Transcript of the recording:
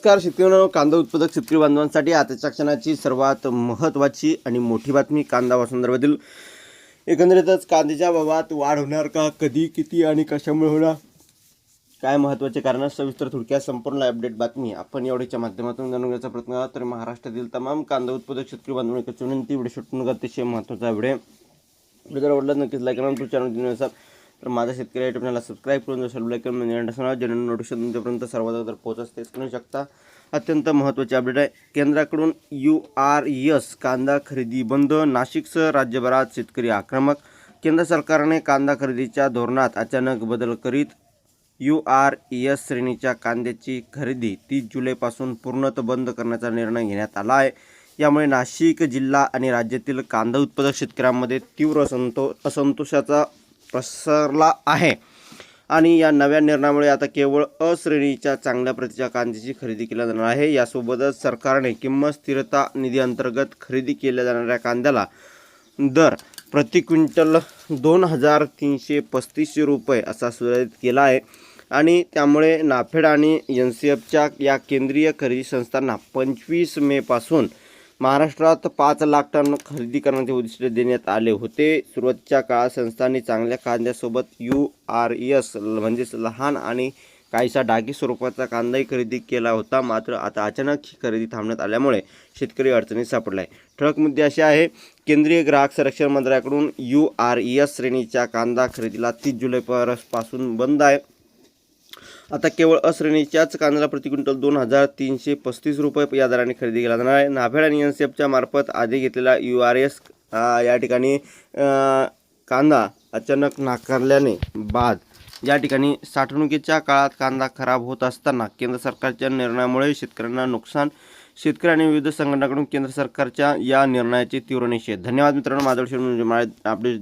नमस्कार शेतकऱ्यांनो, कांदा उत्पादक शेतकरी बांधवांसाठी आताच्या क्षणाची सर्वात महत्त्वाची आणि मोठी बातमी कांदा भावासंदर्भातील. एकंदरीतच कांद्याच्या भावात वाढ होणार का, कधी, किती आणि कशामुळे होणार, काय महत्त्वाचे कारण, सविस्तर थोडक्यात संपूर्ण अपडेट बातमी आपण एवढ्याच्या माध्यमातून जाणून घेण्याचा प्रयत्न करा. तर महाराष्ट्रातील तमाम कांदा उत्पादक शेतकरी बांधवांनी एकच विनंती, व्हिडिओ शूट अतिशय महत्त्वाचा व्हिडिओ जर आवडला नक्कीच लाईक करा. चॅनल असाल तर माझा शेतकरी युट्यूब चॅनलला सबस्क्राईब करून जर लाईक करून जनरल नोटिफिकेशन तुमच्यापर्यंत सर्वात अगोदर पोहोचतेच करू शकता. अत्यंत महत्त्वाचे अपडेट आहे. केंद्राकडून URES कांदा खरेदी बंद, नाशिकसह राज्यभरात शेतकरी आक्रमक. केंद्र सरकारने कांदा खरेदीच्या धोरणात अचानक बदल करीत URES श्रेणीच्या कांद्याची खरेदी 30 जुलैपासून पूर्णतः बंद करण्याचा निर्णय घेण्यात आला आहे. यामुळे नाशिक जिल्हा आणि राज्यातील कांदा उत्पादक शेतकऱ्यांमध्ये तीव्र असंतोषाचा पसरला आहे. आणि या नव्या निर्णयामुळे आता केवळ अ श्रेणीच्या चांगल्या प्रतीच्या कांद्याची खरेदी केली जाणार आहे. यासोबतच सरकारने किंमत स्थिरता निधी अंतर्गत खरेदी केल्या जाणाऱ्या कांद्याला दर प्रति क्विंटल 2,335 रुपये असा सुधारित केला आहे. आणि त्यामुळे नाफेड आणि NCFच्या या केंद्रीय खरेदी संस्थांना 25 मेपासून महाराष्ट्रात 5 लाख टन खरेदी करण्याचे उद्दिष्ट देण्यात आले होते. सुरुवातीच्या काळात संस्थांनी चांगल्या कांद्यासोबत URES म्हणजेच लहान आणि काहीसा डागी स्वरूपाचा कांदाही खरेदी केला होता. मात्र आता अचानक ही खरेदी थांबण्यात आल्यामुळे शेतकरी अडचणीत सापडला आहे. ठळक मुद्दे असे आहे, केंद्रीय ग्राहक संरक्षण मंत्र्याकडून URES श्रेणीच्या कांदा खरेदीला 30 जुलैपासून बंद आहे. आता केवळ अ श्रेणीच्याच कांद्याला प्रति क्विंटल 2,335 रुपये या दराने खरेदी केला जाणार आहे. नाफेड आणि NCFच्या मार्फत आधी घेतलेला URES या ठिकाणी कांदा अचानक नाकारल्याने बाद या ठिकाणी साठवणुकीच्या काळात कांदा खराब होत असताना केंद्र सरकारच्या निर्णयामुळे शेतकऱ्यांना नुकसान. शेतकरी आणि विविध संघटनांकडून केंद्र सरकारच्या या निर्णयाचे तीव्र निषेध. धन्यवाद मित्रांनो. माझा अपडेट